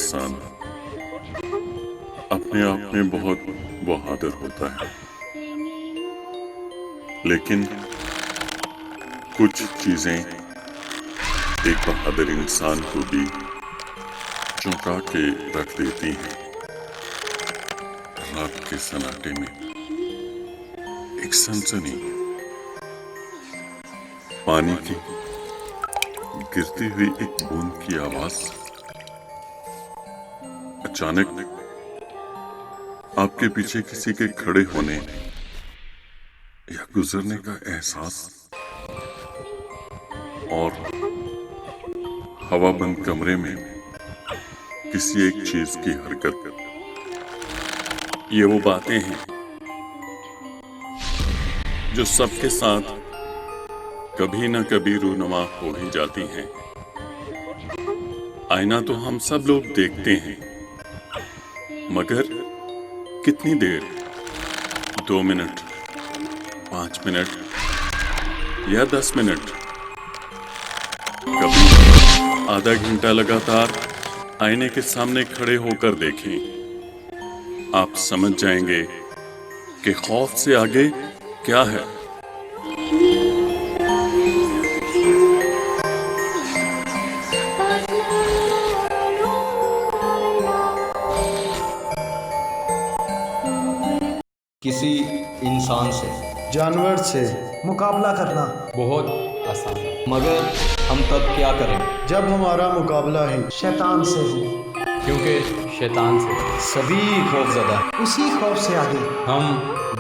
इंसान अपने आप में बहुत बहादुर होता है, लेकिन कुछ चीजें एक बहादुर इंसान को भी चौंका के रख देती हैं। रात के सन्नाटे में एक सनसनी, पानी की गिरती हुई एक बूंद की आवाज, अचानक आपके पीछे किसी के खड़े होने या गुजरने का एहसास, और हवाबंद कमरे में किसी एक चीज की हरकत। ये वो बातें हैं जो सबके साथ कभी ना कभी रूनुमा हो ही जाती हैं। आईना तो हम सब लोग देखते हैं, मगर कितनी देर? 2 मिनट, 5 मिनट या 10 मिनट? कभी आधा घंटा लगातार आईने के सामने खड़े होकर देखें, आप समझ जाएंगे कि खौफ से आगे क्या है। किसी इंसान से, जानवर से मुकाबला करना बहुत आसान है, मगर हम तब क्या करें जब हमारा मुकाबला ही शैतान से हो। क्योंकि शैतान से सभी खौफजदा हैं। उसी खौफ से आगे हम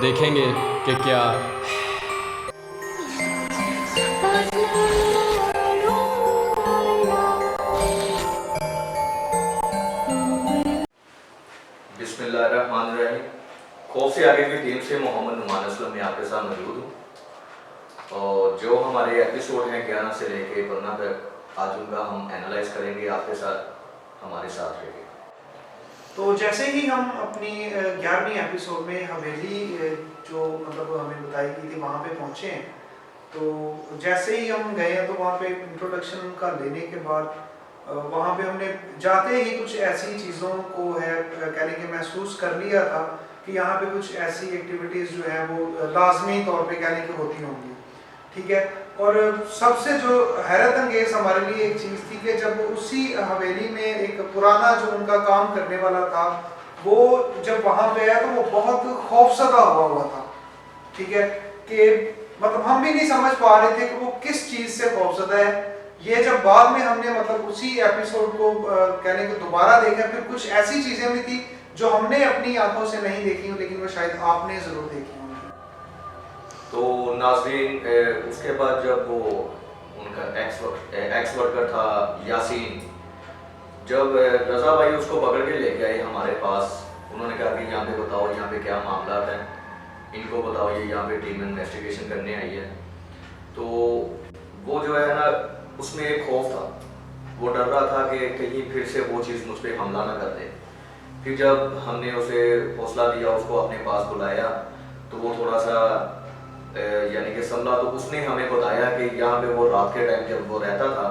देखेंगे कि क्या बिस्मिल्लाहिर्रहमानिर्रहीम। खौफ से आगे की टीम से मोहम्मद नुमान असलम में आपके साथ मौजूद हूँ, और जो हमारे एपिसोड हैं 11 से लेके 15 तक, आज उनका हम एनालाइज करेंगे आपके साथ। हमारे साथ रहिए। तो जैसे ही हम अपनी 11वीं एपिसोड में हवेली जो मतलब हमें बताई गई थी वहाँ पे पहुँचे हैं, तो जैसे ही हम गए हैं तो वहाँ पे इंट्रोडक्शन का लेने के बाद वहाँ पे हमने जाते ही कुछ ऐसी चीज़ों को है कहने के महसूस कर लिया था कि यहाँ पे कुछ ऐसी एक्टिविटीज़ जो है वो लाजमी तौर पे कहने की होती होंगी, ठीक है। और सबसे जो हैरत अंगेज हमारे लिए एक चीज़ थी कि जब उसी हवेली में एक पुराना जो उनका काम करने वाला था, वो जब वहाँ पे आया तो वो बहुत खौफजदा हुआ था, ठीक है, कि मतलब हम भी नहीं समझ पा रहे थे कि वो किस चीज़ से खौफजदा है। ये जब बाद में हमने मतलब उसी एपिसोड को कहने को दोबारा देखा, फिर कुछ ऐसी चीज़ें भी थी जो हमने अपनी आंखों से नहीं देखी हो, लेकिन वो शायद आपने ज़रूर देखी होंगी। तो नाज़रीन, उसके बाद जब वो उनका एक्स वर्कर था यासीन, जब रज़ा भाई उसको पकड़ के लेके आए हमारे पास, उन्होंने कहा कि यहाँ पे बताओ यहाँ पे क्या मामला है, इनको बताओ, ये यहाँ पे टीम इन्वेस्टिगेशन करने आई है। तो वो जो है ना, उसमें एक खौफ था, वो डर रहा था कि कहीं फिर से वो चीज़ मुझ पर हमला ना कर दे। फिर जब हमने उसे हौसला दिया, उसको अपने पास बुलाया, तो वो थोड़ा सा यानी कि संभला। तो उसने हमें बताया कि यहाँ पे वो रात के टाइम जब वो रहता था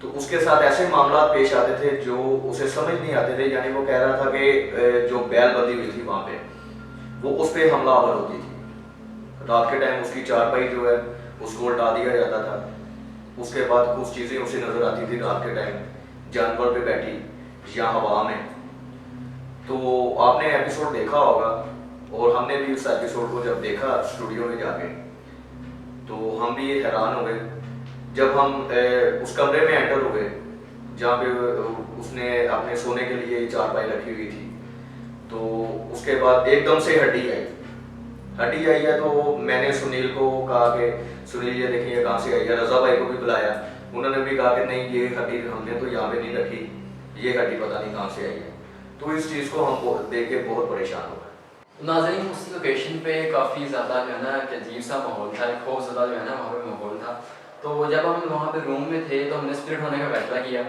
तो उसके साथ ऐसे मामला पेश आते थे जो उसे समझ नहीं आते थे। यानी वो कह रहा था कि जो बैल बंधी हुई थी वहाँ पे, वो उस पर हमलावर होती थी। रात के टाइम उसकी चारपाई जो है उसको उल्टा दिया जाता था। उसके बाद कुछ चीज़ें उसे नज़र आती थी रात के टाइम जानवर पे बैठी या हवा में। तो आपने एपिसोड देखा होगा, और हमने भी उस एपिसोड को जब देखा स्टूडियो में जाके, तो हम भी हैरान हो गए जब हम उस कमरे में एंटर हुए जहाँ पे उसने अपने सोने के लिए चारपाई रखी हुई थी। तो उसके बाद एकदम से हड्डी आई है। तो मैंने सुनील को कहा कि सुनील ये देखिए कहाँ से आई है। रज़ा भाई को भी बुलाया, उन्होंने भी कहा कि नहीं, ये हड्डी हमने तो यहाँ पे नहीं रखी, ये हड्डी पता नहीं कहाँ से आई है। तो इस चीज़ को हम देख के बहुत परेशान हो गए। नाज़रीन, उस लोकेशन पे काफ़ी ज़्यादा जो है ना कि अजीब सा माहौल था, खौफज़दा जो है ना वहाँ पे माहौल था। तो जब हम वहाँ पे रूम में थे तो हमने स्प्लिट होने का फैसला किया।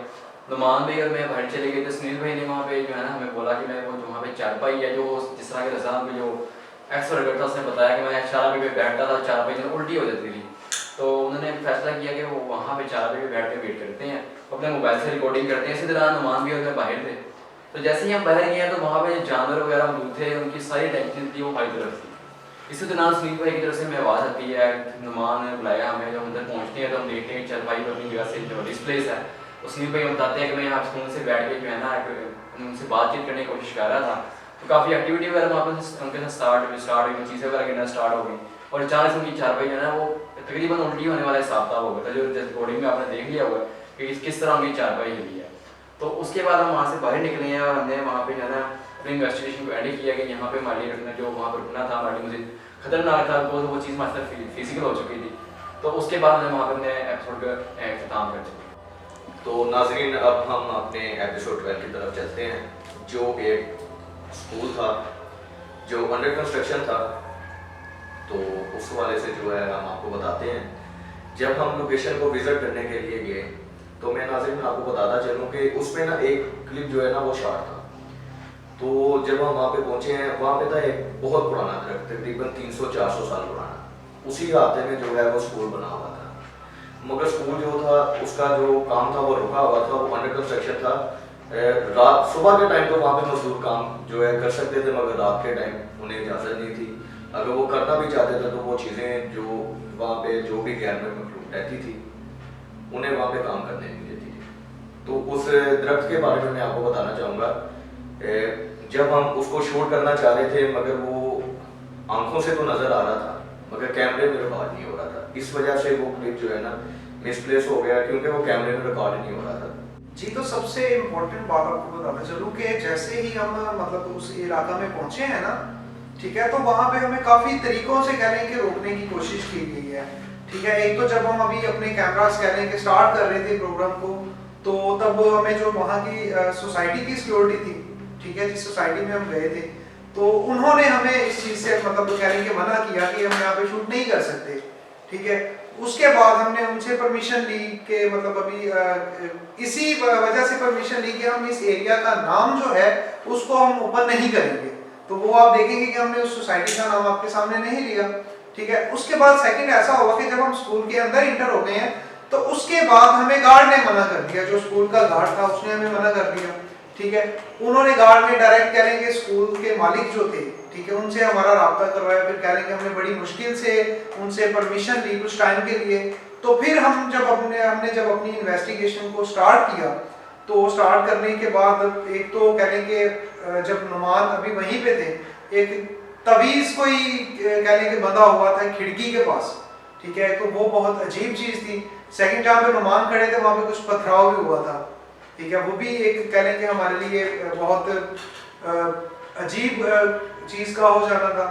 नुमान भाई और मैं बाहर चले गए थे। सुनील भाई ने वहाँ पे जो है ना हमें बोला कि मैं वो जो वहाँ पे चारपाई है, जो जिस तरह के रज़ा में जो एक्स वर्कर था, उसने बताया कि मैं चारपाई पे बैठता था, चारपाई जो उल्टी हो जाती थी। तो उन्होंने फैसला किया कि वो वहाँ पे चारपाई पे बैठ के वेट करते हैं, अपने मोबाइल से रिकॉर्डिंग करते हैं। इसी तरह नुमान भी और मैं बाहर थे। तो जैसे ही हम बाहर गए तो वहाँ पे जानवर वगैरह मौजूद थे, उनकी सारी अटेंशन थी वो हमारी तरफ थी। इसी दौरान सुनील भाई की तरफ से हमें आवाज़ आती है, नुमान ने बुलाया हमें। जब अंदर पहुँचते हैं तो हम देखते हैं चल भाई अपनी जगह से जो डिस्प्लेस है, तो सुनील भाई बताते हैं कि मैं यहाँ स्कूल से बैठ के जो है ना उनसे बातचीत करने की कोशिश कर रहा था। तो काफ़ी एक्टिविटी वगैरह वहाँ पर उनके साथ स्टार्ट हुई, चीज़ें वगैरह गिरना स्टार्ट हो गई और अचानक से उनकी चारपाई जो है ना वो तकरीबन उल्टी होने वाला हिसाब था हो गया था, जो रिकॉर्डिंग में आपने देख लिया हुआ है कि किस तरह उनकी चारपाई हिली है। तो उसके बाद हम वहाँ से बाहर निकले हैं और हमने वहाँ पे जो है ना अपनी इन्वेस्टिगेशन को एंड किया कि यहाँ पे हमारे लिए जो वहाँ पर रुकना था हमारे लिए मुझे खतरनाक था, वो चीज़ हमारे साथ फिजिकल हो चुकी थी। तो उसके बाद हमने वहाँ पर अपने एपिसोड का अख्ताम कर चुके। तो नाजरीन अब हम अपने एपिसोड 12 की तरफ चलते हैं, जो एक स्कूल था जो अंडर कंस्ट्रक्शन था। तो उस वाले से जो है हम आपको बताते हैं। जब हम लोकेशन को विजिट करने के लिए गए तो मैं नाज़रीन आपको बताता चलूँ कि उसमें ना एक क्लिप जो है ना वो शॉट था। तो जब हम वहाँ पे पहुँचे हैं, वहाँ पे था एक बहुत पुराना दरख्त, तकरीबन 300-400 साल पुराना। उसी रास्ते में जो है वो स्कूल बना हुआ था, मगर स्कूल जो था उसका जो काम था वो रुका हुआ था, वो अंडर कंस्ट्रक्शन था। रात सुबह के टाइम तो वहाँ पे मजदूर काम जो है कर सकते थे, मगर रात के टाइम उन्हें इजाज़त नहीं थी। अगर वो करना भी चाहते थे तो वो चीज़ें जो वहाँ पे जो भी गैर में मखलूक रहती थी उन्हें वहाँ पे काम करने नहीं देती थी। तो उस दरख्त के बारे में मैं आपको बताना चाहूँगा। जब हम उसको शूट करना चाह रहे थे मगर वो आंखों से तो नज़र आ रहा था मगर कैमरे में रिकॉर्ड नहीं हो रहा था। इस वजह से वो क्लिप जो है ना मिसप्लेस हो गया, क्योंकि वो कैमरे में रिकॉर्ड नहीं हो रहा था। जी, तो सबसे इम्पोर्टेंट बात आपको बताना चलूँ कि जैसे ही हम मतलब उस इलाका में पहुँचे हैं ना, ठीक है, तो वहाँ पे हमें काफ़ी तरीक़ों से कह लें कि रोकने की कोशिश की गई है। ठीक है, एक तो जब हम अभी अपने कैमरास कह लें कि स्टार्ट कर रहे थे प्रोग्राम को, तो तब हमें जो वहाँ की सोसाइटी की सिक्योरिटी थी, ठीक है, जिस सोसाइटी में हम गए थे, तो उन्होंने हमें इस चीज़ से मतलब कह लें कि मना किया कि हम यहाँ पे शूट नहीं कर सकते। ठीक है, उसके बाद हमने उनसे परमिशन ली कि मतलब अभी इसी वजह से परमिशन ली कि हम इस एरिया का नाम जो है उसको हम ओपन नहीं करेंगे। तो वो आप देखेंगे कि हमने उस सोसाइटी का नाम आपके सामने नहीं लिया। ठीक है, उसके बाद सेकंड ऐसा हुआ कि जब हम स्कूल के अंदर इंटर हो गए हैं तो उसके बाद हमें गार्ड ने मना कर दिया, जो स्कूल का गार्ड था उसने हमें मना कर दिया। ठीक है, उन्होंने गार्ड ने डायरेक्ट कह लेंगे स्कूल के मालिक जो थे, ठीक है, उनसे हमारा राब्ता करवाया। फिर कह लेंगे हमने बड़ी मुश्किल से उनसे परमिशन ली कुछ टाइम के लिए। तो फिर हमने जब अपनी इन्वेस्टिगेशन को स्टार्ट किया, तो स्टार्ट करने के बाद एक तो कह लेंगे जब नुमान अभी वहीं पे थे, एक तवीज़ कोई कह लेंगे बंधा हुआ था खिड़की के पास। ठीक है, तो वो बहुत अजीब चीज़ थी। सेकंड जहाँ पे नुमान खड़े थे वहाँ पे कुछ पथराव भी हुआ था। ठीक है, वो भी एक कह लेंगे हमारे लिए बहुत अजीब चीज़ का हो जाना था।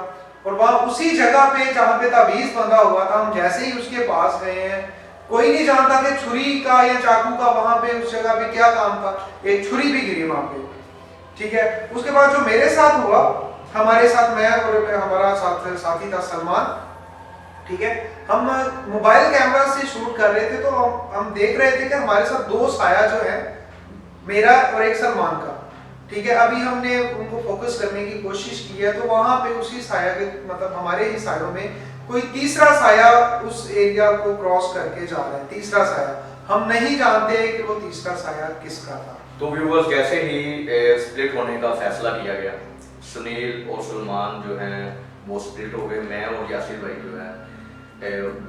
और वहाँ उसी जगह पे जहाँ पे तावीज़ बंधा हुआ था, हम जैसे ही उसके पास गए हैं, कोई नहीं जानता कि छुरी का या चाकू का वहाँ पे उस जगह पे क्या काम था। एक छुरी भी गिरी वहाँ पे। ठीक है, उसके बाद जो मेरे साथ हुआ, हमारे साथ मैं और हमारा साथी था सलमान। ठीक है, हम मोबाइल कैमरा से शूट कर रहे थे, तो हम देख रहे थे कि हमारे साथ दो साया जो है, मेरा और एक सलमान का। ठीक है, अभी हमने उनको फोकस करने की कोशिश की है, तो वहाँ पे उसी साया के मतलब हमारे ही सायों में कोई तीसरा साया उस एरिया को क्रॉस करके जा रहा है। तीसरा साया हम नहीं जानते कि वो तीसरा साया किसका था। तो व्यूअर्स, जैसे ही स्प्लिट होने का फैसला किया गया, सुनील और सलमान जो हैं वो स्प्लिट हो गए। मैं और यासिर भाई जो है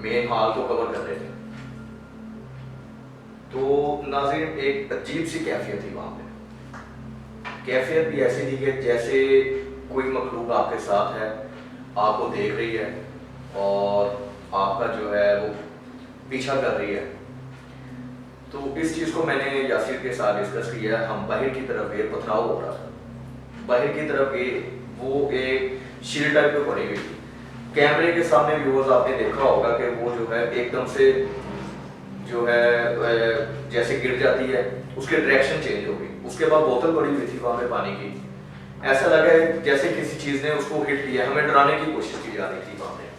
मेन हॉल को कवर कर रहे थे। तो नाज़रीन, एक अजीब सी कैफियत थी वहाँ पे। कैफियत भी ऐसी थी कि जैसे कोई मखलूक आपके साथ है, आपको देख रही है और आपका जो है वो पीछा कर रही है। तो इस चीज़ को मैंने यासिर के साथ डिस्कस किया। हम बाहर की तरफ गए, पथराव हो रहा था। बाहर की तरफ गए, वो एक शील्ड टाइप पे पड़ी हुई थी। कैमरे के सामने व्यूअर्स आपने देखा होगा कि वो जो है एकदम से जो है जैसे गिर जाती है, उसकी डायरेक्शन चेंज हो गई। उसके बाद बोतल पड़ी हुई थी वहाँ पे पानी की। ऐसा लगा जैसे किसी चीज़ ने उसको हिट किया। हमें डराने की कोशिश की जा रही थी वहाँ पे,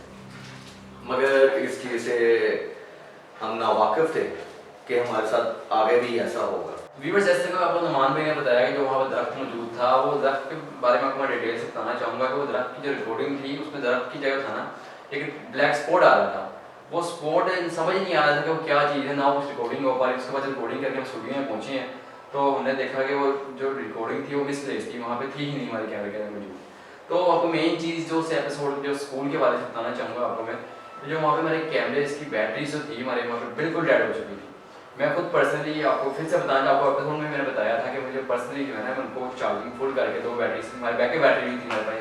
मगर इस चीज़ से हम नावाकिफ थे कि हमारे साथ आगे भी ऐसा होगा। व्यूअर्स, जैसे मैं आपको नुमान भाई ने बताया कि जो वहाँ पर दरख्त मौजूद था, वो दरख्त के बारे में आपको मैं डिटेल से बताना चाहूँगा कि वो दरख्त की जो रिकॉर्डिंग थी उसमें दरख्त की जगह था ना एक ब्लैक स्पॉट आ रहा था। वो स्पॉट समझ नहीं आ रहा था कि वो क्या चीज़ है, ना वो रिकॉर्डिंग हो पा रही। उसके बाद रिकॉर्डिंग करके हम स्टूडियो में पहुँचे हैं, तो हमने देखा कि वो जो रिकॉर्डिंग थी वो मिसप्लेस थी, वहाँ पे थी ही नहीं हमारे कैमरे के अंदर मौजूद। तो आपको मेन चीज़ जो उस एपिसोड जो स्कूल के बारे में बताना चाहूँगा आपको मैं, जो वहाँ पे हमारे कैमरे की बैटरी जो थी हमारे वहाँ पे बिल्कुल डेड हो चुकी थी। मैं खुद पर्सनली आपको फिर से बताना, आपको एपिसोड में मैंने बताया था कि मुझे पर्सनली जो है ना उनको चार्जिंग फुल करके 2 बैटरी हमारे बैकअप बैटरी भी थी हमारे पास,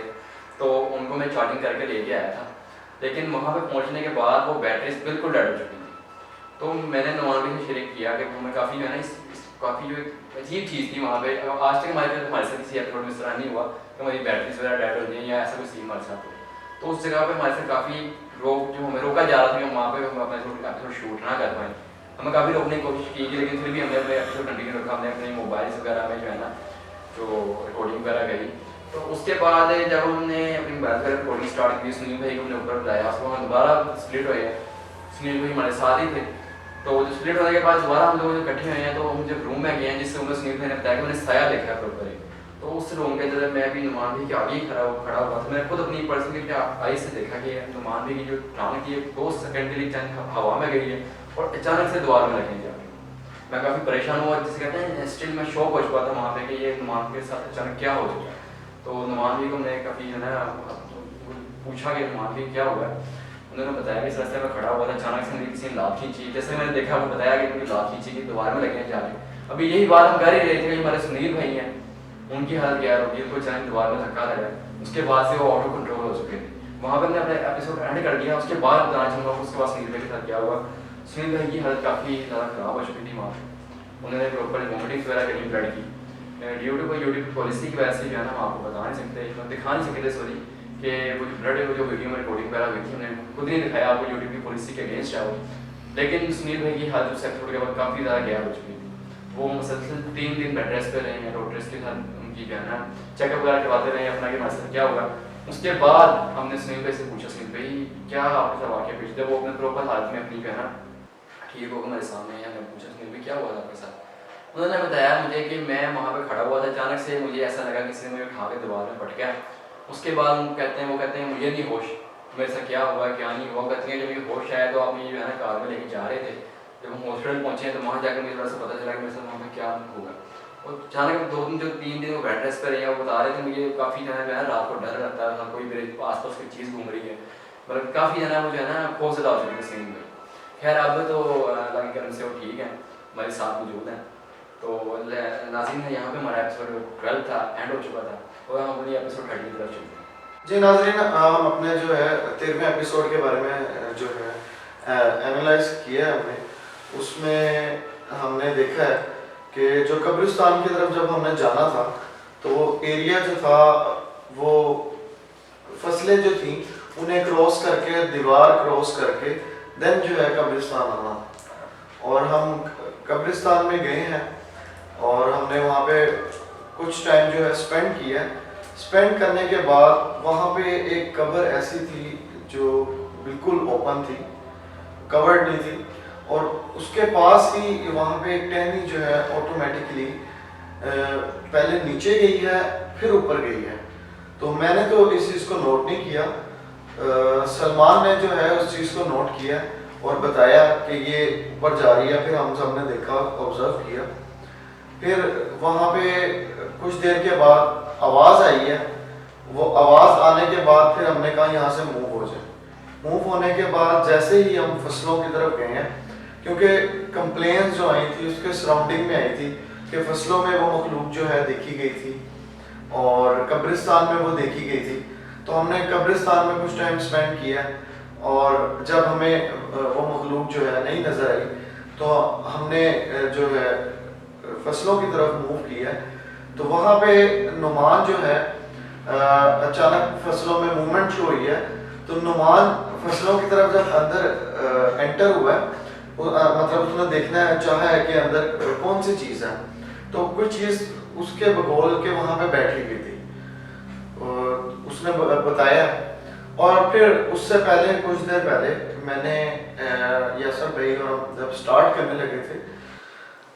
तो उनको मैं चार्जिंग करके लेके आया था। लेकिन वहाँ पे पहुँचने के बाद वो बैटरीज बिल्कुल डेड हो चुकी थी। तो मैंने नुमान भाई से शेयर किया कि हमें काफ़ी जो है ना काफ़ी जो एक अजीब चीज़ थी वहाँ पे। आज तक हमारे साथ किसी एपिसोड में इस तरह नहीं हुआ कि हमारी बैटरीज वगैरह डेड हो जाए या ऐसा कोई सीन हमारे साथ हो। तो उस जगह पे हमारे साथ काफ़ी जो हमें रोका जा रहा था कि हम वहाँ पे हम अपना एपिसोड शूट ना कर पाएँ। हमें काफ़ी रोकने की कोशिश की, लेकिन फिर भी हमने अपने एपिसोड कंटिन्यू रखा। हमने अपने मोबाइल्स वगैरह में जो है ना जो रिकॉर्डिंग वगैरह करी। तो उसके बाद जब हमने अपनी मोबाइल पर रिकॉर्डिंग स्टार्ट की, सुनील भाई को हमने ऊपर बुलाया, उसको हम दोबारा स्प्लिट हुए हैं। सुनील भाई हमारे साथ ही थे। तो जो स्प्लिट होने के बाद दोबारा हम लोग इकट्ठे हुए हैं, तो हम जब रूम में गए हैं जिससे उन्हें सुनील भाई ने बताया कि मैंने साया देखा प्रॉपर ही। तो उस रूम के अंदर मैं भी नुमान भाई के आगे ही खड़ा हुआ था। मैंने खुद अपनी पर्सनली आई से देखा कि नुमान भाई की जो टांग थी 2 सेकंड के लिए चंद हवा में गई है और अचानक से दीवार में लगी जाके। मैं काफ़ी परेशान हुआ, जिसे कहते हैं स्टिल मैं शॉक हो चुका था वहाँ पे कि ये नुमान के साथ अचानक क्या हो चुका है। तो नुमान भाई को हमने काफ़ी है ना पूछा कि नुमान भाई क्या हुआ है। उन्होंने बताया कि इस रास्ते में खड़ा हुआ था, अचानक से मेरी किसी ने लात खींची। जैसे मैंने देखा वो बताया कि उनकी लात खींची कि दीवार में लगे जाके। अभी यही बात हम कर ही रहे थे कि हमारे सुनील भाई हैं, उनकी हालत क्या होगी, उनको अचानक दीवार में धक्का लगा। उसके बाद से वो ऑटो कंट्रोल हो चुके थे। वहाँ पर हमने अपना एपिसोड एंड कर दिया। उसके बाद बताना चाहूँगा उसके बाद सुनील भाई के साथ क्या हुआ। सुनील भाई की हालत काफ़ी ज़्यादा ख़राब हो चुकी थी वहाँ पर। उन्होंने प्रॉपर वॉमिटिंग वगैरह करी ब्लड की। यूट्यूब की पॉलिसी की वजह से जो है ना हम आपको बता नहीं सकते, दिखा नहीं सकते सॉरी, कि वो जो ब्लड जो वीडियो में रिकॉर्डिंग वगैरह हुई थी हमने खुद नहीं दिखाया आपको, यूट्यूब की पॉलिसी के अगेंस्ट है वो। लेकिन सुनील भाई की हालत उस एपिसोड के बाद काफ़ी ज़्यादा गैर हो चुकी थी। वो मुसलसल 3 दिन बेड रेस्ट पे रहे हैं, डॉक्टर्स के साथ उनकी जो है ना चेकअप वगैरह करवाते रहे अपना कि हमारे साथ क्या होगा। उसके बाद हमने सुनील भाई से पूछा, सुनील भाई क्या आपके साथ वाक़या पेश था। वो अपने प्रॉपर हालत में अपनी जो है ना ठीक होकर हमारे सामने है। मैंने पूछा सुनील भाई क्या हुआ था आपके साथ। उन्होंने बताया मुझे कि मैं वहाँ पे खड़ा हुआ था, अचानक से मुझे ऐसा लगा किसी ने मुझे उठा के दीवार में पटका। उसके बाद वो कहते हैं मुझे नहीं होश, मेरे साथ क्या हुआ क्या नहीं हुआ। कहते हैं जब मुझे होश आया तो आप मुझे जो है ना कार में लेके जा रहे थे। जब हम हॉस्पिटल पहुँचे तो वहाँ जाकर मुझे थोड़ा सा पता चला कि मेरे साथ वहाँ पर क्या होगा। और अचानक 3 दिन वो बेड रेस्ट पर रहे हैं। वो बता रहे थे मुझे काफ़ी जो है रात को डर लगता था, कोई मेरे आस पास कोई चीज़ घूम रही है, मतलब काफ़ी जो है वो जो है ना खौफजदा हो चुकी है सीन में। खैर अब तो अल्लाह के करम से वो ठीक है, हमारे साथ मौजूद हैं। तो नाज़रीन है यहाँ पे हमारा एपिसोड 12 था, एंड हो चुका था और हम अपनी एपिसोड 13 की तरफ चलते हैं। जी नाज़रीन, हम अपने जो है 13वें एपिसोड के बारे में जो है एनालाइज किया है हमने। उसमें हमने देखा है कि जो कब्रिस्तान की तरफ जब हमने जाना था तो वो एरिया जो था वो फसलें जो थी उन्हें क्रॉस करके, दीवार क्रॉस करके देन जो है कब्रिस्तान आना। और हम कब्रिस्तान में गए हैं और हमने वहाँ पे कुछ टाइम जो है स्पेंड किया। स्पेंड करने के बाद वहाँ पे एक कब्र ऐसी थी जो बिल्कुल ओपन थी, कवर्ड नहीं थी, और उसके पास ही वहाँ पे एक टहनी जो है ऑटोमेटिकली पहले नीचे गई है फिर ऊपर गई है। तो मैंने तो इस चीज़ को नोट नहीं किया, सलमान ने जो है उस चीज़ को नोट किया और बताया कि ये ऊपर जा रही है। फिर हम सब ने देखा, ऑब्जर्व किया। फिर वहाँ पे कुछ देर के बाद आवाज़ आई है। वो आवाज़ आने के बाद फिर हमने कहा यहाँ से मूव हो जाए। मूव होने के बाद जैसे ही हम फसलों की तरफ गए हैं, क्योंकि कंप्लेंट्स जो आई थी उसके सराउंडिंग में आई थी कि फसलों में वो मखलूक जो है देखी गई थी और कब्रिस्तान में वो देखी गई थी। तो हमने कब्रिस्तान में कुछ टाइम स्पेंड किया और जब हमें वो मखलूक जो है नहीं नज़र आई तो हमने जो है फसलों की तरफ मूव किया। तो वहाँ पे नुमान जो है अचानक फसलों में मूवमेंट शो हुई है। तो नुमान फसलों की तरफ जब अंदर एंटर हुआ है, मतलब उसने देखना चाहा है कि अंदर कौन सी चीज़ है, तो कुछ चीज़ उसके बगौल के वहाँ पे बैठी हुई थी, उसने बताया। और फिर उससे पहले कुछ देर पहले मैंने यासर भाई और जब स्टार्ट करने लगे थे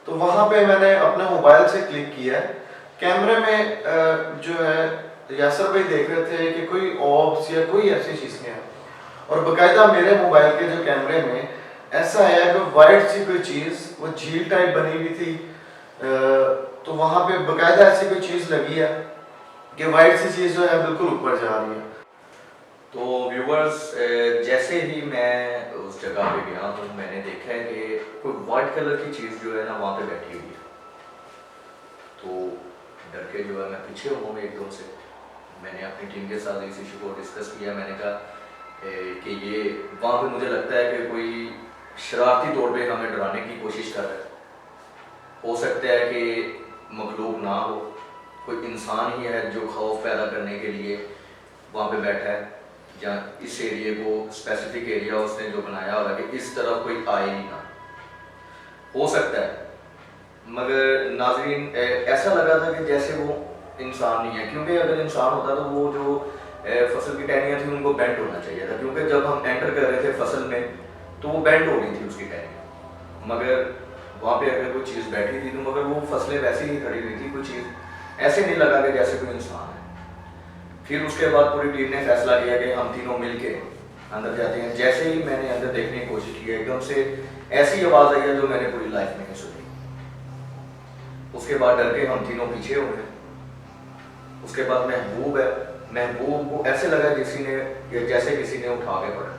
तो वहाँ पे मैंने अपने मोबाइल से क्लिक किया। कैमरे में जो है यासर भाई देख रहे थे कि कोई ऑब्स या कोई ऐसी चीज़ नहीं है, और बाकायदा मेरे मोबाइल के जो कैमरे में ऐसा है कि वाइट सी कोई चीज़ वो झील टाइप बनी हुई थी तो वहाँ पे बाकायदा ऐसी कोई चीज़ लगी है कि वाइट सी चीज़ जो है बिल्कुल ऊपर जा रही है। तो व्यूवर्स, जैसे ही मैं उस जगह पे गया तो मैंने देखा है कि कोई वाइट कलर की चीज़ जो है ना वहाँ पे बैठी हुई है। तो डर के जो है मैं पीछे हूँ एकदम से। मैंने अपनी टीम के साथ इस इशू को डिस्कस किया। मैंने कहा कि ये वहाँ पे मुझे लगता है कि कोई शरारती तौर पे हमें डराने की कोशिश कर रहा है। हो सकता है कि मखलूक ना हो, कोई इंसान ही है जो खौफ पैदा करने के लिए वहाँ पे बैठा है, या इस एरिया को स्पेसिफिक एरिया उसने जो बनाया होगा कि इस तरफ कोई आए ही ना। हो सकता है, मगर नाज़रीन ऐसा लगा था कि जैसे वो इंसान नहीं है, क्योंकि अगर इंसान होता तो वो जो फसल की टहनियाँ थी उनको बेंड होना चाहिए था, क्योंकि जब हम एंटर कर रहे थे फसल में तो वो बेंड हो रही थी उसकी टहनियाँ। मगर वहाँ पे अगर कोई चीज़ बैठी थी तो मगर वो फसलें वैसे ही खड़ी हुई थी, कोई चीज़ ऐसे नहीं लगा कि जैसे कोई इंसान है। फिर उसके बाद पूरी टीम ने फैसला किया कि हम तीनों मिल के अंदर जाते हैं। जैसे ही मैंने अंदर देखने की कोशिश की, एकदम से ऐसी आवाज़ आई है जो मैंने पूरी लाइफ में नहीं सुनी। उसके बाद डर के हम तीनों पीछे हो गए। उसके बाद महबूब है, महबूब को ऐसे लगा जैसे किसी ने उठा के पड़ा।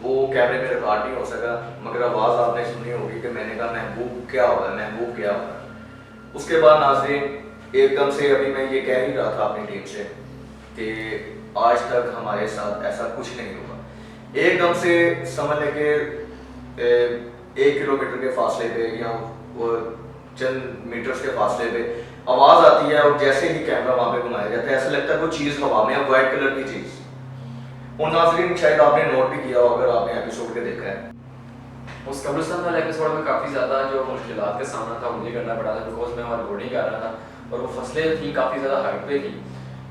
वो कैमरे में रिकॉर्ड नहीं हो सका, मगर आवाज़ आपने सुनी होगी कि मैंने कहा महबूब क्या हुआ है, महबूब क्या हुआ है। उसके बाद नाज़रीन एकदम से, अभी मैं ये कह ही रहा था अपनी टीम से कि आज तक हमारे साथ ऐसा कुछ नहीं हुआ। एकदम से समझ लें कि 1 किलोमीटर के फासले पे या वो चंद मीटर्स के फासले पे आवाज़ आती है, और जैसे ही कैमरा वहाँ पे घुमाया जाता है ऐसा लगता है कोई चीज़ हवा में है, वाइट कलर की चीज़। और नाज़रीन शायद आपने नोट भी किया हो अगर आपने एपिसोड के देखा है। उस कब्रिस्तान वाले एपिसोड में काफ़ी ज़्यादा जो मुश्किलात का सामना था मुझे करना पड़ा था, बिकॉज मैं वहाँ रिकॉर्डिंग कर रहा था और वो फसलें थी काफ़ी ज़्यादा हाइट पे थी,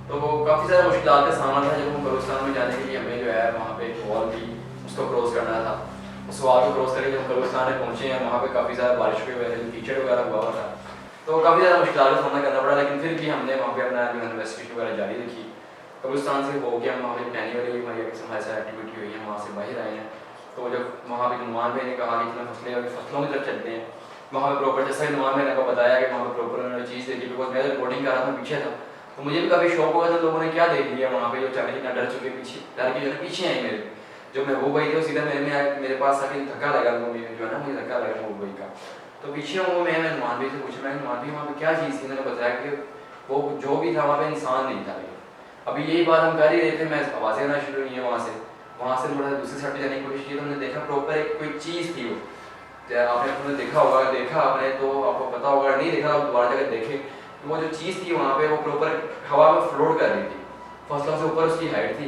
तो काफ़ी ज़्यादा मुश्किलात का सामना था। जब हम कब्रिस्तान में जाने के लिए हमें जो है वहाँ पे एक वॉल थी, उसको क्रॉस करना था। उस वॉल को क्रॉस करके जब कब्रिस्तान में पहुँचे हैं, वहाँ पे काफ़ी ज़्यादा बारिश की वजह से कीचड़ वगैरह हुआ था, तो काफ़ी ज़्यादा मुश्किलात का सामना करना पड़ा। लेकिन फिर भी हमने वहाँ पे अपना इन्वेस्टिगेशन वगैरह जारी रखी। कब्रिस्तान से हो गया, हमारे टहनी वाली हमारी हमारे साथ एक्टिविटी हुई है, वहाँ से बाहर आए हैं। तो जब वहाँ पे नुमान भाई ने कहा कि इतना फसलों की तरफ चलते हैं, वहाँ पे प्रॉपर जैसा नुमान भाई ने आपको बताया कि वहाँ पे प्रॉपर उन्होंने चीज़ देखी, बिकॉज मैं रिकॉर्डिंग कर रहा था पीछे था, तो मुझे भी काफ़ी शौक हुआ था लोगों ने क्या देख लिया वहाँ पे, जो चाहे कितना डर चुके पीछे डर के जो है पीछे आई मेरे। जो महबूब भाई थे वो सीधा मेरे पास आके धक्का लगा, जो है ना मुझे धक्का लगा महबूब भाई का। तो पीछे वो मैं नुमान भाई से पूछा, मैं नुमान भाई वहाँ पे क्या चीज़ थी, उन्होंने बताया कि वो जो भी था वहाँ पे इंसान नहीं था। अभी यही बात हम कर ही रहे थे, मैं आवाज़ें आना शुरू हुई है वहाँ से थोड़ा दूसरी साइड पे जाने की कोशिश की, तो हमने देखा प्रॉपर एक कोई चीज़ थी। वो आपने देखा होगा, देखा आपने तो आपको पता होगा, नहीं देखा आप दोबारा जाकर देखें। वो जो चीज़ थी वहाँ पे वो प्रॉपर हवा में फ्लोट कर रही थी, फसलों से ऊपर उसकी हाइट थी,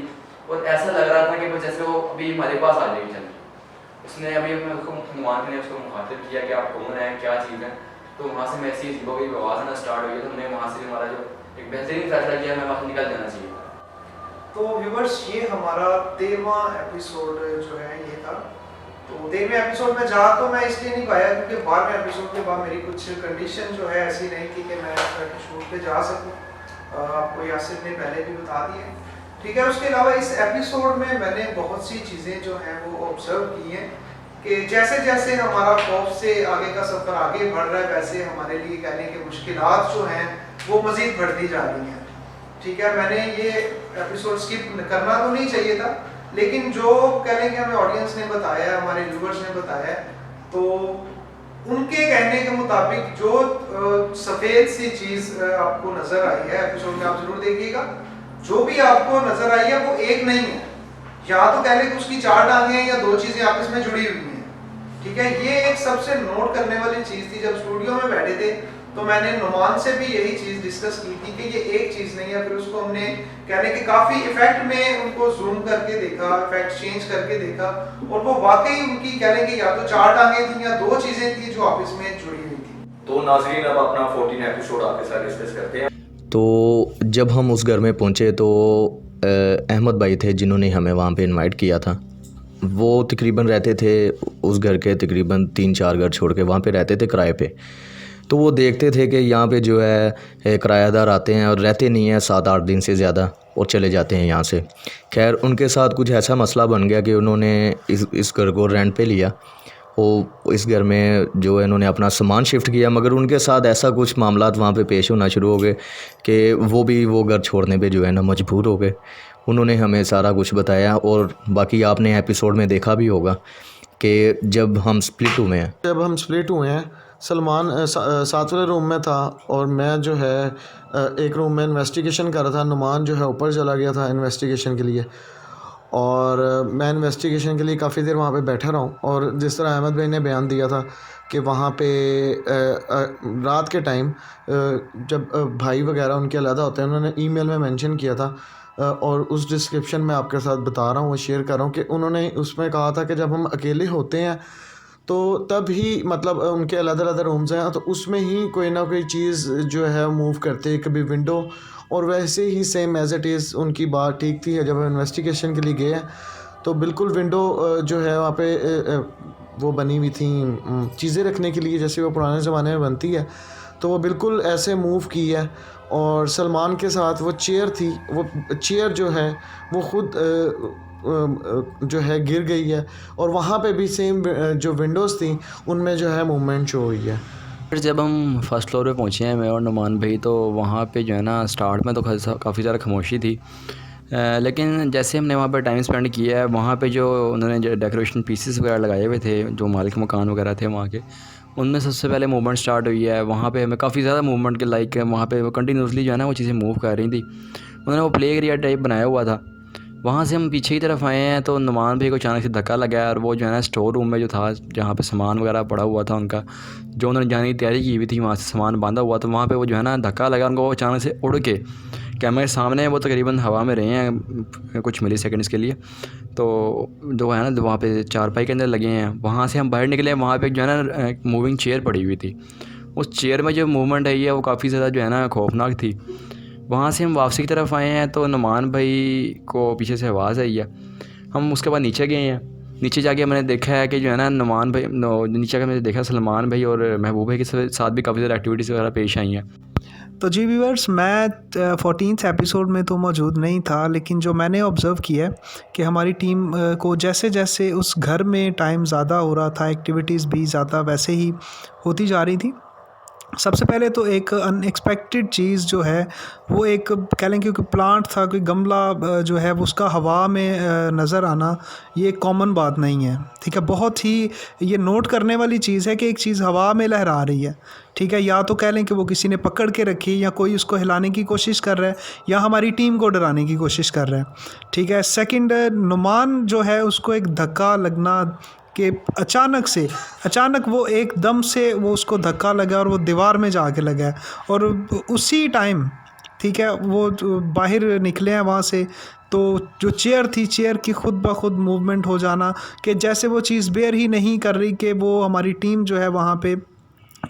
और ऐसा लग रहा था कि जैसे वो अभी हमारे पास आ जाएगी चल। उसने अभी उसको नुमान ने उसको मुखातिब किया कि आप कौन हैं, क्या चीज़ है। तो वहाँ से मैं ऐसी अजीबोगरीब आवाज़ आना स्टार्ट हुई, तो हमने वहाँ से हमारा जो एक बेहतरीन फैसला किया, मैं वहाँ से निकल जाना चाहिए। तो व्यूवर्स, ये हमारा 13वां एपिसोड जो है ये था। तो 13वें एपिसोड में जा तो मैं इसलिए नहीं पाया क्योंकि 12वें एपिसोड के बाद मेरी कुछ कंडीशन जो है ऐसी नहीं थी कि मैं शूट पे जा सकूं। आपको यासिर ने पहले भी बता दिए, ठीक है। उसके अलावा इस एपिसोड में मैंने बहुत सी चीज़ें जो हैं वो ऑब्जर्व की हैं कि जैसे जैसे हमारा खौफ से आगे का सफ़र आगे बढ़ रहा है, वैसे हमारे लिए कहने की मुश्किलात जो हैं वो मज़ीद बढ़ती जा रही हैं, ठीक है। मैंने ये एपिसोड स्किप करना तो नहीं चाहिए था, लेकिन जो कहने के हमें ऑडियंस ने बताया, हमारे व्यूअर्स ने बताया, तो उनके कहने के मुताबिक जो सफ़ेद सी चीज़ आपको नज़र आई है एपिसोड में, आप ज़रूर देखिएगा, जो भी आपको नज़र आई है वो एक नहीं है, या तो कह लें कि उसकी 4 टांगें हैं या 2 चीज़ें आपस में जुड़ी हुई हैं, ठीक है। ये एक सबसे नोट करने वाली चीज़ थी। जब स्टूडियो में बैठे थे तो मैंने नुमान से भी यही चीज़ डिस्कस की थी कि ये एक चीज़ नहीं है। फिर उसको हमने कहने के काफ़ी इफेक्ट में उनको जूम करके देखा, इफेक्ट चेंज करके देखा, और वो वाकई उनकी कहने की या तो 4 टांगें थी या 2 चीज़ें थी जो आपस में जुड़ी हुई थी। तो नाज़रीन, अब अपना 14 एपिसोड आपके साथ डिस्कस करते हैं। तो जब हम उस घर में पहुंचे तो अहमद भाई थे जिन्होंने हमें वहाँ पे इनवाइट किया था। वो तकरीबन रहते थे उस घर के तकरीबन 3-4 घर छोड़ के, वहाँ पे रहते थे किराए पे। तो वो देखते थे कि यहाँ पे जो है किराएदार आते हैं और रहते नहीं हैं 7-8 दिन से ज़्यादा और चले जाते हैं यहाँ से। खैर, उनके साथ कुछ ऐसा मसला बन गया कि उन्होंने इस घर को रेंट पे लिया वो इस घर में जो है इन्होंने अपना सामान शिफ्ट किया, मगर उनके साथ ऐसा कुछ मामलात वहाँ पे पेश होना शुरू हो गए कि वो भी वो घर छोड़ने पे जो है ना मजबूर हो गए। उन्होंने हमें सारा कुछ बताया, और बाकी आपने एपिसोड में देखा भी होगा कि जब हम स्प्लिट हुए हैं सलमान साथ वाले रूम में था और मैं जो है एक रूम में इन्वेस्टिगेशन कर रहा था। नुमान जो है ऊपर चला गया था इन्वेस्टिगेशन के लिए, और मैं इन्वेस्टिगेशन के लिए काफ़ी देर वहाँ पे बैठा रहा हूँ। और जिस तरह अहमद भाई ने बयान दिया था कि वहाँ पे रात के टाइम जब भाई वगैरह उनके अलग होते हैं, उन्होंने ईमेल में मेंशन किया था, और उस डिस्क्रिप्शन में आपके साथ बता रहा हूँ, वो शेयर कर रहा हूँ कि उन्होंने उसमें कहा था कि जब हम अकेले होते हैं तो तब ही मतलब उनके अलग अलग रूम्स हैं तो उसमें ही कोई ना कोई चीज़ जो है मूव करते हैं, कभी विंडो। और वैसे ही सेम एज़ इट इज़ उनकी बात ठीक थी। जब हम इन्वेस्टिगेशन के लिए गए हैं तो बिल्कुल विंडो जो है वहाँ पे वो बनी हुई थी चीज़ें रखने के लिए, जैसे वो पुराने ज़माने में बनती है, तो वो बिल्कुल ऐसे मूव की है। और सलमान के साथ वो चेयर थी, वो चेयर जो है वो ख़ुद जो है गिर गई है, और वहाँ पे भी सेम जो विंडोज़ थी उनमें जो है मूवमेंट शो हुई है। फिर जब हम फर्स्ट फ्लोर पे पहुँचे हैं मैं और नुमान भाई, तो वहाँ पे जो है ना स्टार्ट में तो काफ़ी ज़्यादा खामोशी थी, लेकिन जैसे हमने वहाँ पे टाइम स्पेंड किया है, वहाँ पे जो उन्होंने जो डेकोरेशन पीसेस वगैरह लगाए हुए थे, जो मालिक मकान वगैरह थे वहाँ के, उनमें सबसे पहले मूवमेंट स्टार्ट हुई है। वहाँ पे हमें काफ़ी ज़्यादा मूवमेंट के लाइक वहाँ पे वो कंटिन्यूसली जो है ना वो चीज़ें मूव कर रही थी। उन्होंने वो प्ले एरिया टाइप बनाया हुआ था। वहाँ से हम पीछे की तरफ आए हैं तो नुमान भाई को अचानक से धक्का लगा, और वो जो है ना स्टोर रूम में जो था, जहाँ पे सामान वगैरह पड़ा हुआ था उनका, जो उन्होंने जाने की तैयारी की हुई थी, वहाँ से सामान बांधा हुआ, तो वहाँ पे वो जो है ना धक्का लगा उनको। वो अचानक से उड़ के कैमरे के सामने वो तकरीबन हवा में रहे हैं कुछ मिली सेकेंड्स के लिए, तो जो है ना वहाँ पे चारपाई के अंदर लगे हैं। वहाँ से हम बाहर निकले, वहाँ पे जो है ना एक मूविंग चेयर पड़ी हुई थी। उस चेयर में जो मूवमेंट है ये वो काफ़ी ज़्यादा जो है ना खौफनाक थी। वहाँ से हम वापसी की तरफ आए हैं तो नुमान भाई को पीछे से आवाज़ आई है। हम उसके बाद नीचे गए हैं। नीचे जाके मैंने देखा है कि जो है ना नुमान भाई नीचे का मैंने देखा सलमान भाई और महबूब भाई के साथ भी काफ़ी ज़्यादा एक्टिविटीज़ वगैरह पेश आई हैं। तो जी व्यूअर्स, मैं 14th एपिसोड में तो मौजूद नहीं था, लेकिन जो मैंने ऑब्ज़र्व किया है कि हमारी टीम को जैसे जैसे उस घर में टाइम ज़्यादा हो रहा था, एक्टिविटीज़ भी ज़्यादा वैसे ही होती जा रही थी। सबसे पहले तो एक अनएक्सपेक्टेड चीज़ जो है वो एक कह लें क्योंकि प्लांट था, कोई गमला जो है वो उसका हवा में नज़र आना, ये एक कॉमन बात नहीं है, ठीक है। बहुत ही ये नोट करने वाली चीज़ है कि एक चीज़ हवा में लहरा रही है, ठीक है। या तो कह लें कि वो किसी ने पकड़ के रखी, या कोई उसको हिलाने की कोशिश कर रहा है, या हमारी टीम को डराने की कोशिश कर रहा है, ठीक है। सेकंड, नुमान जो है उसको एक धक्का लगना कि अचानक वो एकदम से वो उसको धक्का लगा और वो दीवार में जाके लगा, और उसी टाइम, ठीक है, वो बाहर निकले हैं वहाँ से, तो जो चेयर थी, चेयर की खुद ब खुद मूवमेंट हो जाना, कि जैसे वो चीज़ बेयर ही नहीं कर रही कि वो हमारी टीम जो है वहाँ पे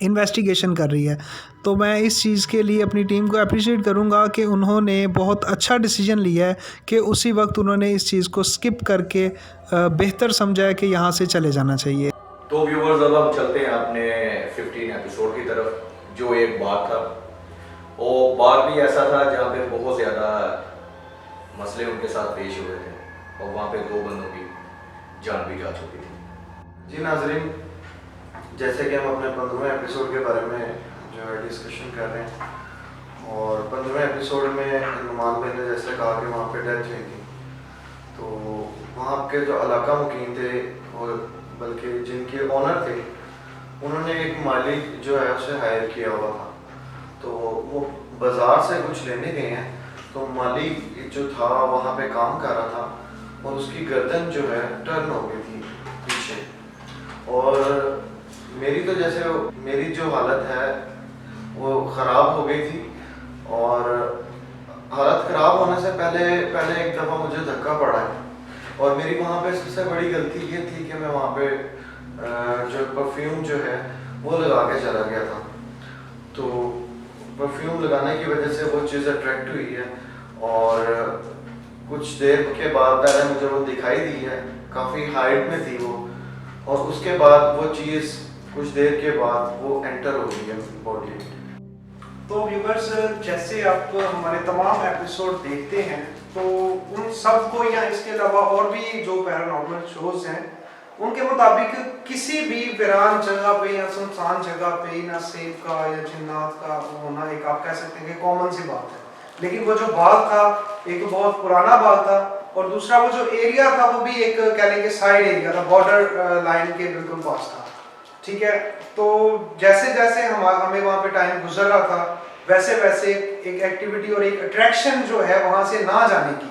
इन्वेस्टिगेशन कर रही है। तो मैं इस चीज़ के लिए अपनी टीम को अप्रिशिएट करूँगा कि उन्होंने बहुत अच्छा डिसीजन लिया है कि उसी वक्त उन्होंने इस चीज़ को स्किप करके बेहतर समझा है कि यहाँ से चले जाना चाहिए। तो व्यूवर्स, अब हम चलते हैं अपने 15 एपिसोड की तरफ। जो एक बार था, वो बार भी ऐसा था जहाँ पे बहुत ज़्यादा मसले उनके साथ पेश हुए थे, और वहाँ पे 2 बंदों की जान भी जा चुकी थी। जी नाजरीन, जैसे कि हम अपने 15वें एपिसोड के बारे में जो है डिस्कशन कर रहे हैं, और 15वें एपिसोड में नुमान भाई ने जैसे कहा कि वहाँ पे डेथ हुई थी, तो वहाँ के जो इलाका मुकीम थे और बल्कि जिनके ऑनर थे, उन्होंने एक मालिक जो है उसे हायर किया हुआ था। तो वो बाज़ार से कुछ लेने गए हैं, तो मालिक जो था वहाँ पे काम कर रहा था, और उसकी गर्दन जो है टर्न हो गई थी पीछे, और मेरी जो हालत है वो ख़राब हो गई थी। और हालत ख़राब होने से पहले एक दफ़ा मुझे धक्का पड़ा है, और मेरी वहाँ पे सबसे बड़ी गलती ये थी कि मैं वहाँ पे जो परफ्यूम जो है वो लगा के चला गया था। तो परफ्यूम लगाने की वजह से वो चीज़ अट्रैक्ट हुई है, और कुछ देर के बाद पहले मुझे वो दिखाई दी है, काफ़ी हाइट में थी वो, और उसके बाद वो चीज़ कुछ देर के बाद वो एंटर हो गई है बॉडी। तो व्यूवर्स, जैसे आप हमारे तमाम एपिसोड देखते हैं तो उन सब को या इसके अलावा और भी जो पैरानॉर्मल शोज़ हैं उनके मुताबिक किसी भी वीरान जगह पे या सुनसान जगह पे ना सेब का या जिन्नात का होना एक आप कह सकते हैं कि कॉमन सी बात है। लेकिन वो जो बाग था एक बहुत पुराना बाग था, और दूसरा वो जो एरिया था वो भी एक कह लेंगे साइड एरिया था, बॉर्डर लाइन के बिल्कुल पास था। ठीक है, तो जैसे जैसे हमें वहाँ पे टाइम गुजर रहा था वैसे वैसे एक एक्टिविटी और एक अट्रैक्शन जो है वहाँ से ना जाने की,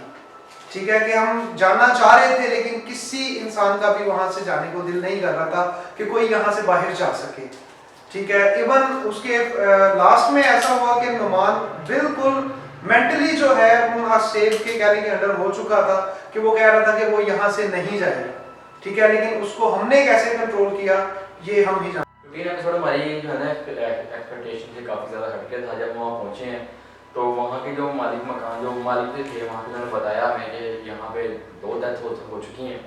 ठीक है, कि हम जाना चाह रहे थे लेकिन किसी इंसान का भी वहाँ से जाने को दिल नहीं कर रहा था कि कोई यहाँ से बाहर जा सके। ठीक है, इवन उसके लास्ट में ऐसा हुआ कि नुमान बिल्कुल मेंटली जो है वो सेब के कहने के अंडर हो चुका था कि वो कह रहा था कि वो यहाँ से नहीं जाएगा। ठीक है, लेकिन उसको हमने कैसे कंट्रोल किया ये हम ही जानते हैं। क्योंकि एपिसोड हमारी जो है ना एक्सपेक्टेशन से काफ़ी ज़्यादा हट गया था। जब वहाँ पहुँचे हैं तो वहाँ के जो मालिक मकान जो मालिक थे वहाँ पे उन्होंने बताया हमें कि यहाँ पे 2 डेथ हो चुकी हैं।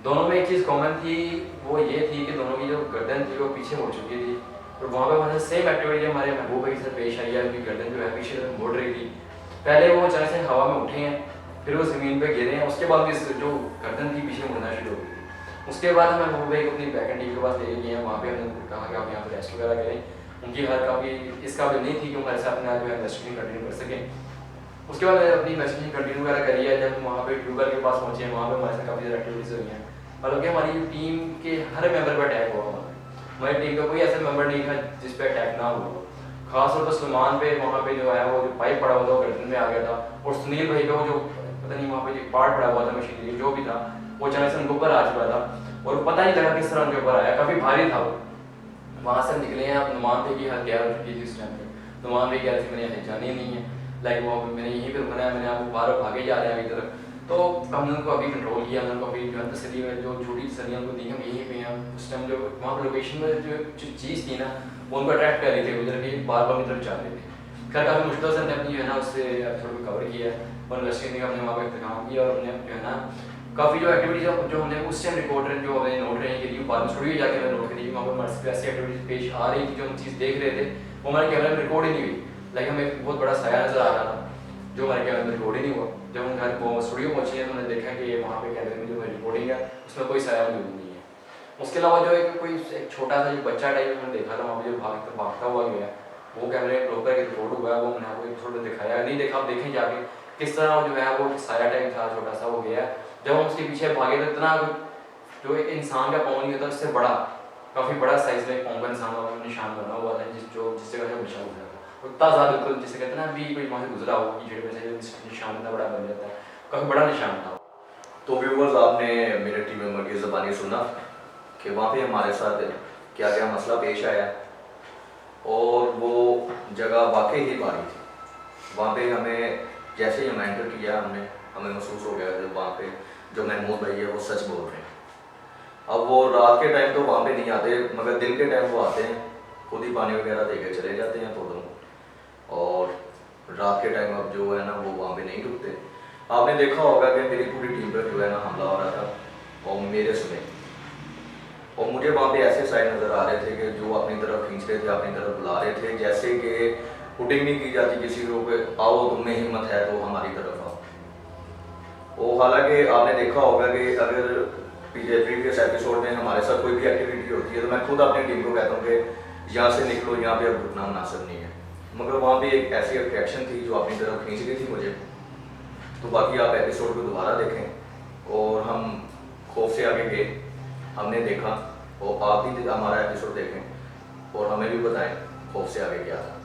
दोनों में एक चीज़ कॉमन थी, वो ये थी कि दोनों की जो गर्दन थी वो पीछे मुड़ चुकी थी। और वहाँ पे हमारे सेम एक्टिविटी हमारे महबूब भाई से पेश आई है, उनकी गर्दन जो है पीछे मुड़ रही थी। पहले वो अचानक से हवा में उठे हैं, फिर वो ज़मीन पे गिरे हैं, उसके बाद भी जो गर्दन थी पीछे मुड़ना शुरू हो गई थी। उसके बाद हमें महबूब भाई को अपनी बैक एंड टीम के पास ले गए हैं। वहाँ पे हमने कहा कि आप यहाँ पर रेस्ट वगैरह करें। उनकी हालत काफ़ी इस काबिल नहीं थी कि हमारे साथ अपने जो है इन्वेस्टिगेशन कंटिन्यू कर सकें। उसके बाद मैंने अपनी इन्वेस्टिगेशन कंटिन्यू वगैरह करी है। जब वहाँ पे ट्यूबवेल के पास पहुँचे हैं वहाँ पे हमारे साथ काफ़ी ज़्यादा एक्टिविटीज़ हुई हैं। हालांकि हमारी टीम के हर मेंबर पर अटैक हुआ। हमारी टीम का कोई ऐसा मेंबर नहीं था जिस पे अटैक ना हुआ। खासतौर पर सलमान पे वहाँ पे जो है वो जो पाइप पड़ा हुआ था वो गर्दन में आ गया था, और सुनील भाई का वो जो पता नहीं वहाँ पे जो पार्ट पड़ा हुआ था मशीनरी जो भी था वो अचानक से उनके ऊपर आ चुका था और पता नहीं लगा किस तरह उनके ऊपर आया, काफ़ी भारी था वो। वहाँ से निकले हैं। अब नुमान पे की हालत क्या हो चुकी थी इस टाइम पे। नुमान भी कह रहे थे मैंने यहाँ जाना ही नहीं है, लाइक वो मैंने यहीं पर रुकना है, मैंने आपको बाहर भागे जा रहे हैं अभी तरफ। तो हमने उनको अभी कंट्रोल किया, हमने उनको अभी जो है तसल्ली में जो छोटी तसल्लियाँ उनको दी, हम यहीं पे हैं। उस टाइम जो वहाँ पर लोकेशन में जो चीज़ थी ना वो उनको अट्रैक्ट कर रही थी, उधर की बार बार की तरफ जा रहे थे। खैर काफ़ी मुश्किल से हमने अपनी जो है ना उससे एपिसोड को कवर किया और इन्वेस्टिगेशन का हमने वहाँ पर इंतजाम किया, और हमने जो है ना काफ़ी जो एक्टिविटीज जो हमने उस टाइम रिपोर्टर जो हमें नोट रही करी बाद में स्टूडियो जाके मैंने नोट करी, वहाँ पर हमारे साथ ऐसी एक्टिविटीज पेश आ रही थी जो हम चीज़ देख रहे थे वो हमारे कैमरे में रिकॉर्ड ही नहीं हुई। लाइक हमें एक बहुत बड़ा साया नज़र आ रहा था जो हमारे कैमरे में रिकॉर्ड ही नहीं हुआ। जब हम घर वो स्टूडियो पहुँचे हैं तो हमने देखा कि वहाँ पे कैमरे में जो रिकॉर्डिंग है उसमें कोई साया मौजूद नहीं है। उसके अलावा जो एक छोटा सा जो बच्चा टाइप हमने देखा था वहाँ पे जो भागता हुआ गया वो कैमरे में प्रॉपर रिकॉर्ड हुआ है, वो मैंने आपको एपिसोड में दिखाया नहीं, देखा आप देखें जाके किस तरह जो है वो साया टाइप था छोटा सा वो गया। जब हम उसके पीछे भागे तो इतना जो एक इंसान का पाँव नहीं होता उससे बड़ा काफ़ी बड़ा साइज में पाँव का इंसान निशान बना हुआ था जिस जगह से बचा हुआ था उतना ज़्यादा बिल्कुल जिसे कहते हैं ना अभी कोई वहाँ से गुजरा हो कीचड़ में से निशान इतना बड़ा बन जाता है, काफ़ी बड़ा निशान था। तो व्यूवर्स आपने मेरे टीम मेंबर की ज़बानी सुना कि वहाँ पे हमारे साथ क्या क्या मसला पेश आया और वो जगह वाकई ही भारी थी। वहाँ पे हमें जैसे ही हम एंटर किया हमें महसूस हो गया कि वहाँ पे जो महमूद भाई है वो सच बोल रहे हैं। अब वो रात के टाइम तो वहाँ पे नहीं आते मगर दिन के टाइम वो आते हैं, खुद ही पानी वगैरह दे के चले जाते हैं पौधों, और रात के टाइम अब जो है ना वो वहाँ पे नहीं रुकते। आपने देखा होगा कि मेरी पूरी टीम पर जो है ना हमला हो रहा था और मेरे समेत, और मुझे वहाँ पे ऐसे साइड नज़र आ रहे थे कि जो अपनी तरफ खींच रहे थे, अपनी तरफ बुला रहे थे, जैसे कि पुटिंग नहीं की जाती किसी को कि आओ तुम्हें हिम्मत है तो हमारी तरफ आओ। वो हालांकि आपने देखा होगा कि अगर प्रीवियस एपिसोड में हमारे साथ कोई भी एक्टिविटी होती है तो मैं खुद अपनी टीम को कहता हूँ कि यहाँ से निकलो, यहाँ पे अब रुकना मुनासिब नहीं है, मगर वहाँ पे एक ऐसी अट्रैक्शन थी जो अपनी तरफ खींच रही थी मुझे। तो बाकी आप एपिसोड को दोबारा देखें और हम खौफ से आगे गए, हमने देखा, और आप भी हमारा एपिसोड देखें और हमें भी बताएं खौफ से आगे क्या था।